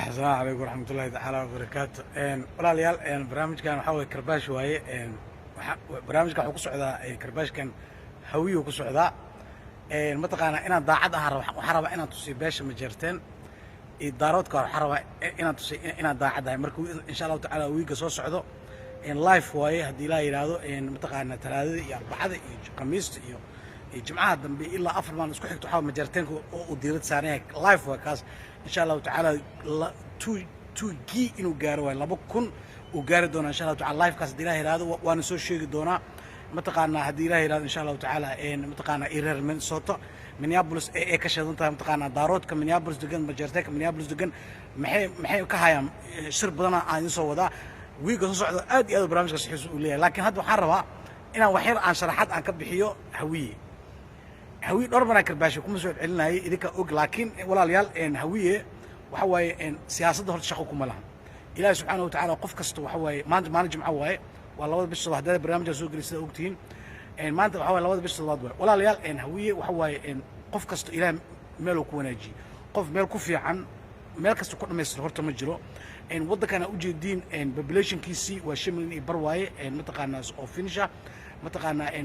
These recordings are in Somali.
السلام عليكم ورحمة الله تعالى وبركاته. walaalyaal barnaamijkan waxa way karbaash waaye barnaamijka waxa ku socdaa karbaashkan hawiyo ku socdaa ma taqaana inaan daacad ah waxa raba inaan tusiyo beesha ma jeerteen daaroodka waxa raba inaan tusiyo inaan daacad ah markuu insha Allah taala wiiga soo socdo live waaye hadii la yiraahdo ma taqaana talaadada iyo arbacada iyo khamiista iyo جمعة دم إلا أفر ما نسكح تحاول مجرتين وديرت سانية لايف وكاس إن شاء الله تعالى تو جي إنه جاروا لا بكون وجارد دونا إن شاء الله تعالى لايف كاس ديره هذا وأنا سوي شيء دونا متقانا هديره هذا إن شاء الله تعالى إن متقانا إيرر من صوته من يابلس كشدون تام متقانا دارود كمن يابلس دقن مجرتك من يابلس دقن محي كهايم شرب بدنا عن صوت ذا ويجي صعد أدي هذا برامج كسحس وليه لكن هذا حربة أنا وحير عن شرحات عن كبحيو هوية هوية ضربنا كرباشة كم سؤال علنا هي إذا كأوج لكن ولا ليال إن هوية وحوي إن سياسة ظهر شقوكم لهم إلهي سبحانه وتعالى قف كست وحوي ما نجمع هواي والله بس الله ده برنامج سوق لسه أوجتين إن ما أنت وحوي الله بس الله ولا ليال إن هوية وحوي إن قف كست إلهي ملك ونجي قف ملك كفي عن ملك كست كل ما يصير تمجره إن وضع كان أوجي الدين إن ببليشن كيسي وشمل برواي إن متقنا ناس أو فينشة متقنا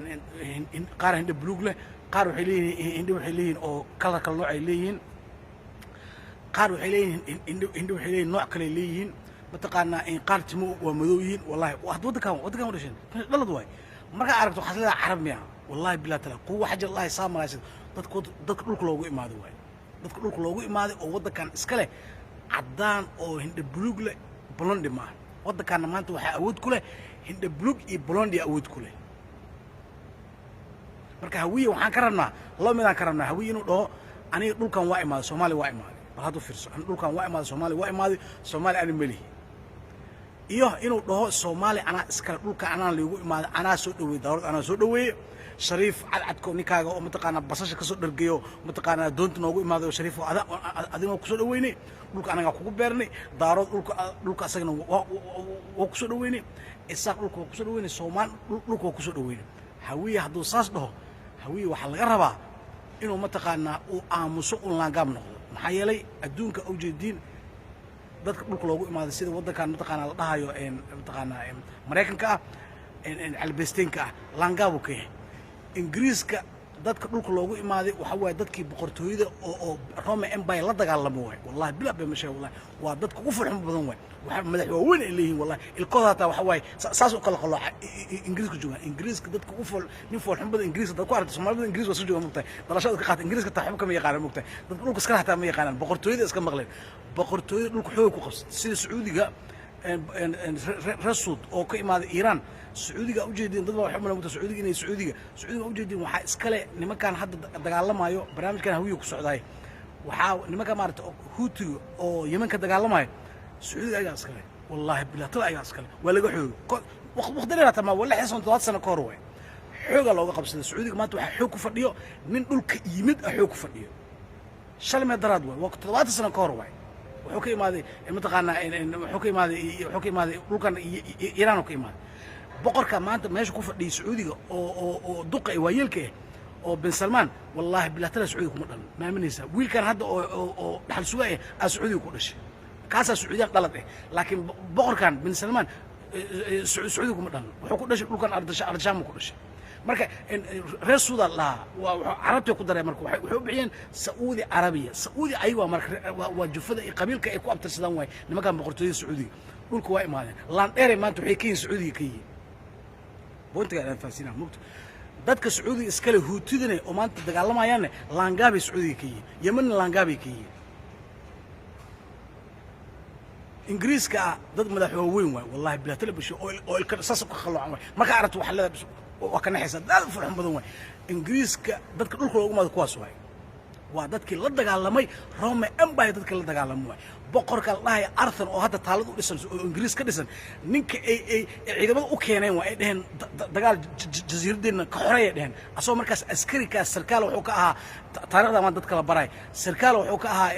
إن قارن هند بلوغله qaar waxay leeyihiin indho waxay leeyihiin oo kala nooc ay leeyihiin qaar waxay leeyihiin indho waxay leeyihiin nooc kale leeyihiin mataqaanaa in qaar timo waa madow yihiin wallahi waddankan u dhashay dhalad waay marka aragto waxa leedahay carab miya wallahi bilaa tala quwa xaj allah saamalaysid dadka dhulka loogu imaado waay dadka dhulka loogu imaaday oo waddankan iska leh cadaan oo indho buluug leh blonde ma waddankan maanta waxa awood ku leh indho buluug iyo blonde awood ku leh marka hawiye waxaan ka rabnaa loo midaan ka rabnaa hawiye inuu dhaho aniga dhulkan waa imaaday Soomaali waa imaaday bal hadu fiirso aniga dhulkan waa imaaday Soomaali waa imaaday Soomaali aan malihi iyo inuu dhaho Soomaali ana iska dhulka ana leeyahay imaaday ana soo dhaweey dawlad ana soo dhaweey shariif cadcadko ninkaaga oo mataqaana basasha ka soo dhargeeyo mataqaana doonta noogu imaaday oo shariif adina ku soo dhaweynay dhulka anaga kugu beernay daarood dhulka asagana waa ku soo dhaweynay isaaq dhulka ku soo dhaweynay Soomaali dhulka ku soo dhaweynay hawiye haduu saas dhaho hawiye waxa laga rabaa inuu mataqaana uu aamuso oo laangam noqdo maxaa yeelay adduunka oo jeedin dadka dhulka loogu imaaday sida waddankan mataqaana la dhahayo mataqaana Mareykanka albesteenka laangabo ka Ingiriiska dadka dhulka loogu imaaday waxa way dadkii boqortooyada oo Rome Empire la dagaalamo way wallahi bila ba masha Allah waa dadka ugu farxan badan way waxa madax waaweyn ay leeyihiin wallahi ilkooda waxa way saas u kala qoloc Ingiriiska jooga Ingiriiska dadka ugu nin farxan badan Ingiriiska dadku aragto Soomaalida Ingiriis waa soo jooga mugtay dalashada ka qaat Ingiriiska taxub kama yaqaan mugtay dadka dhulka iska hataa ma yaqaan boqortooyada iska maqleen boqortooyada dhulka xoog ku qabsad sida Sacuudiga rasuud oo ka imaaday Iran Sacuudiga u jeedin dad waxa ma Sacuudiga inay Sacuudiga u jeedin waxa iskale nimankan hadda dagaalamayo barnaamijkan hawiyo ku socday waxa nimanka maarta Houthi oo Yemen ka dagaalamayo Sacuudiga ayaa iskale wallahi bilaatay ayaa iskale waa laga xoog waqtigeeda tama wala xasan 7 sano ka hor way xooga looga qabsaday Sacuudiga maanta waxa xoog ku fadhiyo nin dhulka yimid xoog ku fadhiyo shalmay daraad way waqti 7 sano ka hor way wuxuu ka imaaday mataqaana wuxuu ka imaaday dhulkan Iran oo ka imaaday boqorka maanta meesha ku fadhiyo Sacuudiga oo duqay waayeelka oo bin Salman wallahi bilaatay Sacuudiga kuma dhalan ma aaminaysa wiilkan hadda oo dhaxal sugay Sacuudiga ku dhashay kaasa Sacuudiga dhalad laakiin boqorkan bin Salman Sacuudiga kuma dhalan wuxuu ku dhashay dhulkan Ardasham ku dhashay marka reer Suudaan la Carabta ku daray marka waxay u bixiyeen Saudi Arabia Saudi aywa marka waa jufada qabiilka ay ku abtirsadaan way nimanka boqortooyada Sacuudiga dhulka waa imaadeen laan dheer maanta waxay keen Sacuudiga ka yihiin boontiga aan faasina mugto dadka Sacuudiga iska leh Huutidana oo maanta dagaalamayaan laangaab Sacuudiga ka yihiin Yemen laangaab ka yihiin Ingiriiska dad madax waaweyn way wallahi bila talabisho oo ilka saas ku khaloocay marka aragto waxa la وكان حسن لا فرحان بدون وين إنجليز كدتك كل خلوق ما تقاس وين ودتك لا دجالمي روما أمباي دتك لا دجالمي وين بقر كالله أرثن أو هذا تعالوا لسن إنجليز كدسن نك أي إذا ما أوكينا وين دهن دجال جزيرة دهن كحرية دهن أصلا مركز عسكري كسركال وحوكها تاريخ ده ما دتك البراي سركال وحوكها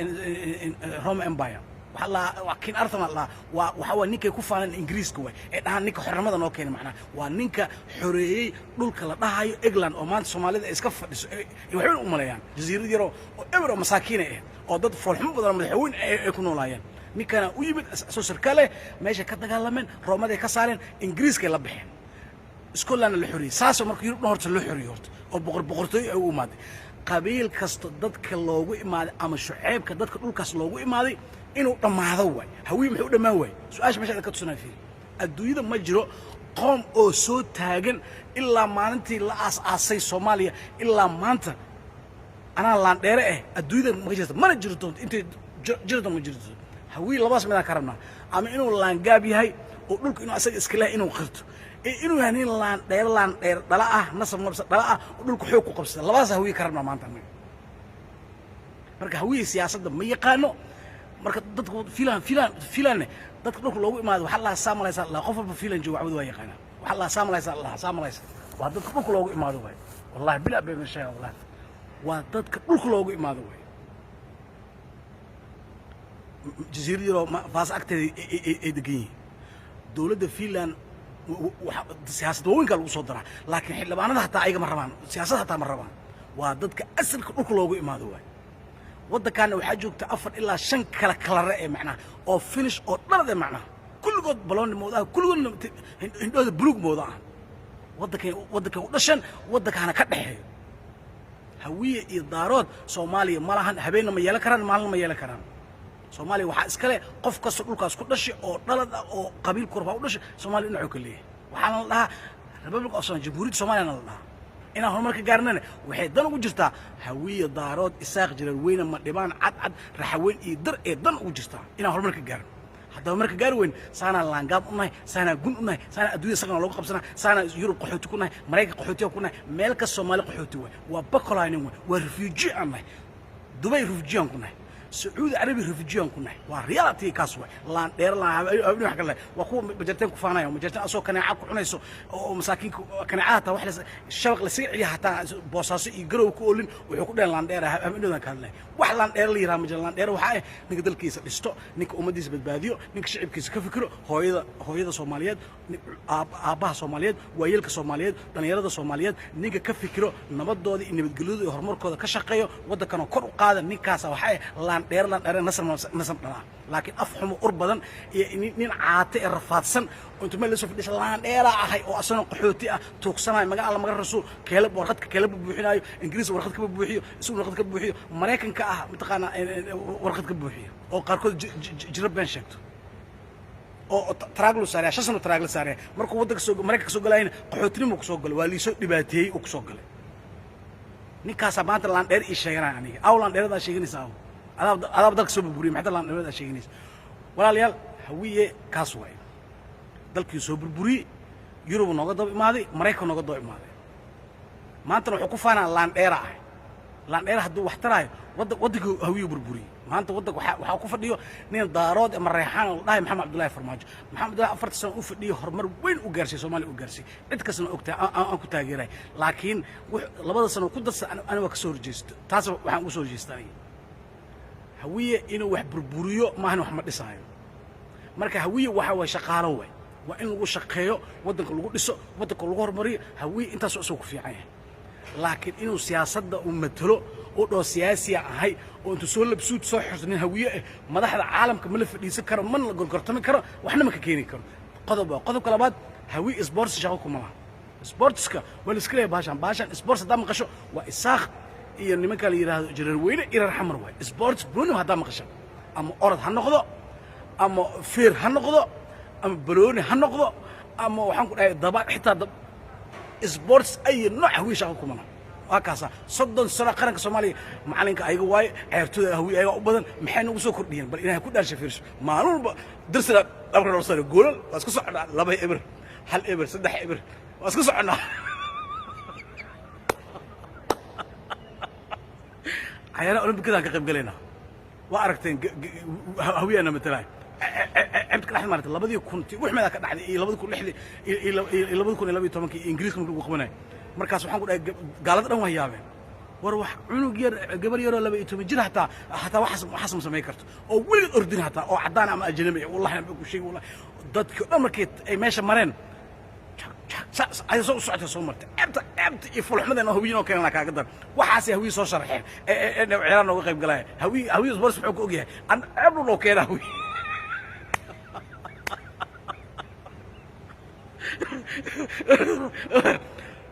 روما أمباي وكين أرثنا الله وحوا نيك يكون إنجليز كوي إحنا نيك حرمة ده نوكين معنا ونيك حرية دول كلا ده هاي إغلان أمان سومالي ده إسكف يوحون أملايان جزيرة ديرو إبرة مساكين أو ضد فلحم بدل ما يحون يكونوا لايان نيك أنا ويبد أسوسر كله ماشي كده قال من روما ده كسرين إنجليز كلا بحين اسكولنا الحرية ساسو مركو يروح نهرت الحرية أو بقرتي أو مادي قبيل كست ضدك اللوجو إمادي أما الشعب كضدك دول كست اللوجو إمادي إنه ما هذا هوي محيو ما هو سؤال مش هذا كتصنع فيه الدنيا مجرى قوم أو صوت تاجن إلا ما أنت لا أساسي سوماليا إلا ما أنت أنا لان ديره الدنيا مجرى ما نجرتون أنت جرتون مجرتون هوي لباس من كرمنا أما إنه لان جابي هاي ودلك إنه أساس إسكلا إنه خرط إنه يعني لان دير دلاء نصب دلاء ودلك حقوق قبضة لباس هوي كرمنا ما أنت مركه هوي سياسة ما يقانو marka dadku filan dadku dhulka loogu imaado waxa la saameeyay la qof walba filan jooga wad waa yaqaan waxa la saameeyay waa dadku dhulka loogu imaado way wallahi bila been shay wallahi waa dadka dhulka loogu imaado way jasiirado faas agteeda ay degan dawladda filan siyaasadda weynka lagu soo daraa laakiin xildhibaanada hataa ayaga ma rabaan siyaasadda hataa ma rabaan waa dadka asalka dhulka loogu imaado way وده كان وحاجوك تأفر إلا شن كلا رأي معنا أو فينش أو نرد معنا كل قد بلون موضوع كل قد هندوز بلوك موضوع وده كان ودشن وده كان كده هوية إدارات سوماليا مالهن هبين ما يلكران مالهم ما يلكران سوماليا وحاس كله قف كسر لوكاس كدش أو نرد أو قبيل كربا ودش سوماليا نعوك ليه وحنا الله ربنا أصلا جمهورية سوماليا الله إنا هرمك جارنا وحيدنا وجرتا هوية دارات إساق جرال وين ما دبان عد رحوين يدر إدنا وجرتا إنا هرمك جارنا حتى هرمك جاروين سانا لانجاب أمي سانا جون أمي سانا أدوية سكنا لوق قبسنا سانا يوروب قحوتي كنا مريكا قحوتي كنا ملك الصومال قحوتي وبقرانين ورفيجي أمي دبي رفيجي كنا سعودي عربي رفيجيان كنا وريالتي كاسوة لان دير لان أبني حق الله وأخو بجرتين كفانا يوم بجرتين أسوق كنا عاق عنيسو ومساكين كنا عاتا واحد الشبق لسير عليها حتى بوساسي يجرو كولين ويقول لان دير أبني ذا كان له واحد لان دير لي رامج لان دير وحاي نقدر كيس الاستو نك أمديس بالباديو نك شعب كيس كفكرو هو إذا صوماليات أباه صوماليات ويلك صوماليات دنيرة صوماليات نك كفكرو نبض دودي إن بتقولوا هرمور كذا كشقيو وده كانوا كرو قادة نكاسة وحاي لان ديرلاند أنا نسم لكن أفهم أربعاً نين عاتق الرفاضسن وأنتم ما لسه في ديش لان ديرا هاي أو أصلا قحوتي توكسنا مجال الله مجال الرسول كلب ورقتك كلب بوحينا إنجليز ورقتك بوحيو سوق ورقتك بوحيو مريكان كأه متقنا ورقتك بوحيو أو قاركود جرب بين شكت أو تراجلو ساري عشان سنو تراجل ساري مركو ودك سوق مريكا سوق لين قحوتني مكسوق قل واللي سوق دباتي وكسوق قل نكاسة بانت لان دير إيش يعني أو لان دير هذا شيء نساو أنا بدك سوبر بري محد الله نبدأ شيء نيس ولا ليال هوية كاسوي دلك سوبر بري يوروب نقدر ماذي مريكا نقدر ماذي ما أنت روح كفانا لان إيرا هدو واحتراي ودك هوية بربري ما أنت ودك وحكوفة ديو نين دارود أمر ريحان الله محمد عبد الله فرماج محمد عبد الله أفرت سنة أوف ديو هرمر وين أوجرسي سومالي أوجرسي إنت كسنة أوكتا أنا كنت أجري لكن لبضة سنة كنت أنا وكسور جيست تاسو وحن وسور جيستاني هوية إنه واحد بربوريو ما هنو محمد إسحاق مركا هوية واحد شقالوه وإنه شقيو ودك لقول لسه ودك لقول مري هوية أنت سوق في عين لكن إنه سياسة أمتلو أو سياسية هاي وأنتو سول بسود صح إن هوية ما ده العالم كمل في يسكر من نقول كرتنا كرا وإحنا ما كيني كرا قضب كلابات هوية سبورتس شاوكم معه سبورتس كا والسكري باشان سبورتس ده مقشو وإساق iyo nimanka la yiraahdo jirar weyne irar xamar way sports bruno hada maqashan ama orad ha noqdo ama feer ha noqdo ama bruno ha noqdo ama waxaan ku dhahay daba xitaa sports ay nooc wiish ah kuma wakaasa 30 sano qaranka Soomaaliya macalinka ayaga way ciyaartooyda hawi ayaga u badan maxay nagu soo kordhiyeen bal inay ku dhaarshay fiirso maalulba darsada dabra soo gool waa isku socdaa 2 eber 1 eber 3 eber waa isku socnaa عيانا أولمبيك كذا كقيم قلنا وأركتين هوينا مثلاً عمتك لحد مرة لبدي كنت وإحنا ذاك لحد لبدي كل لحد لبدي كل لبدي تومك إنجليز كنا نقول قبنا مركز سبحان الله قالت لهم هيامين wax cunug yar gabar yar oo 12 jir hataa waxas ma sameey karto oo weli ordin hataa oo cadaan ama ajnabi wallahi aan ku sheegay wallahi dadka dhamarkeed ay meesha mareen ay soo socotay soo martay abta ifulxmadan hawiin oo keenana kaaga dar waxaas hawiin soo sharaxeen ee ciyaarana uga qayb galay hawiin sports wuxuu ku ogyahay an ablo loo keenay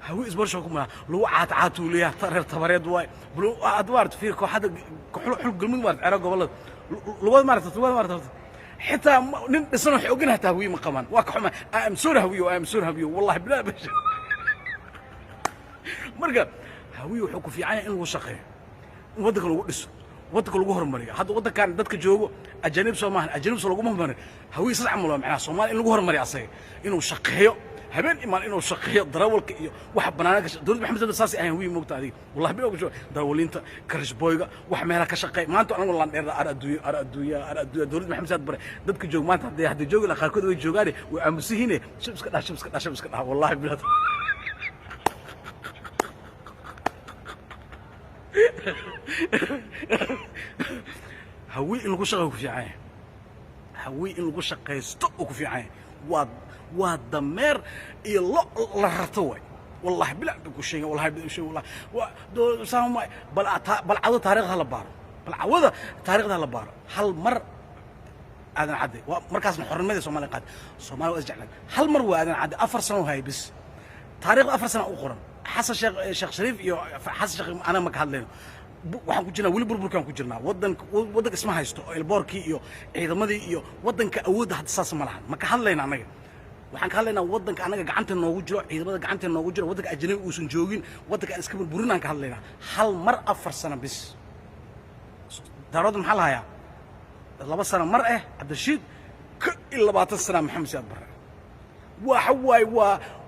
hawiin sports wuxuu kuma loo caatu leeyahay tareer tabareed way bulu adwaard fiir kooxada xul galmud maarta ciyaar gobolada lubad maarta حتى نسنا حقنا تهوي مقامان واقع ام سور هوي والله بلا بش مرقا هوي وحكو في عين انو شقيه ودك لو دس ودك لو هرمريا هذا ودك كان ددك جوجو اجانب سومال اجانب سو لو مهمر هوي سدع ملو معناها سومال ان لو هرمريا اسay انو شقيو habeen imaan inuu shaqeeyo darawalka iyo wax banaanka dawlad maxamed saasi ay hawii moogta adiga wallahi bilaa ugu darawalinta karishboyga wax meela ka shaqeey maanta anigu laan dheer adduunya dawlad maxamed bare dadka joog maanta hadii joog la qaarkood way joogaan way aamusihiin shibska dhash wallahi bilaa hawii in lagu shaqeeyo ku fiican hawii in lagu shaqeesto ku fiican ودمر يلا لرتوي والله بلا بكل شيء والله بشيء والله دو سام بل تاريخها لبار بل عوض تاريخها لبار هل مر هذا عدي ومركز حرمه الصومالي قاد الصومال واسجعنا هل مر وهذا عدي 4 سنه هاي بس تاريخ 4 سنه اخرى حسن شيخ شريف حسن شيخ انا ما كهدلين waxaan ku jirnaa wali burburkaan ku jirnaa wadanka isma haysto elboorkii iyo ciidamadii iyo wadanka awoodda hadda saas ma lahan ma ka hadlayna anaga waxaan ka hadlaynaa wadanka anaga gacanta noogu jiro ciidamada gacanta noogu jiro wadanka ajnabi uusan joogin wadanka iska burburinaan ka hadlaynaa hal mar 4 sano bis daarood maxaa la hayaa 2 sano mar Cabdishiid ka 20 sano Maxamed Siyaad Barre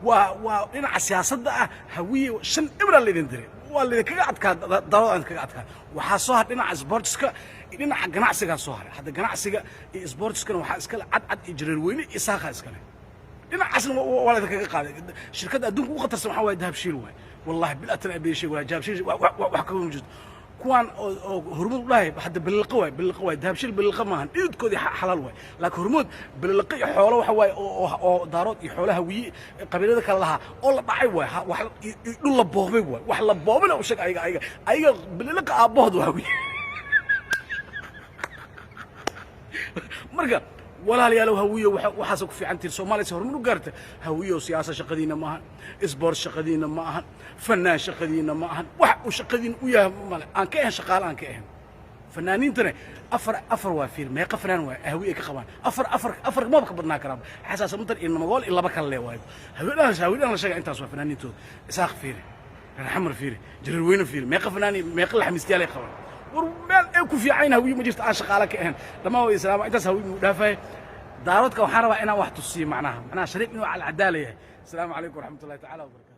waa dhinaca siyaasadda hawiye 5 ibra leedin diray والله كذا عتك ضوء كذا عتك وحصوها دينا سبورتسكا دينا جناعسكا صوها هذا جناعسكا سبورتسكا وحاسكا عد إجرار وين إساخا إسكا دينا عسل ولا ذاك قاعد شركات أدون وقت تسمح وايد ذهب شيل واي والله بالأتنا بيشي ولا جاب شيء وحكوا موجود كوان هرمود الله حتى بالقوة ذهب شيل بالقوة ما هن يدكو دي حلال واي لكن هرمود بالقي حوله وحواي أو دارات يحولها وي قبيلة ذاك الله الله ضعي واي وحل يقول لبوغي واي وحل بوغنا وشك أيها بالقي أبوه واي مرقا ولا لي لو هويه وحاسك في عنتي الصومالي سهر منو قرته هويه وسياسه شقدينا معها اسبور شقدينا معها فنان شقدينا معها وشقدين ويا ان كاين شقال ان كاين فنانين ترى افر وافير ما يقفران هويه كقبان افر ما بقبرنا كرام حساس مطر ان مقول الا بكل لي واي هويه شقا انت سو فنانين تو اساق فيري حمر فيري جرير وين فيري ما يقفناني ما يقل حمستيالي قبان ورمال اكو في عين هويه ما جرت aan shaqaale ka ahayn lama way islaam intaas hawii mu dhaafay daaradka waxaan rabaa inaan wax tusiyo macnaha shariif inuu al cadaalayahay assalamu alaykum warahmatullahi ta'ala wabarakatuh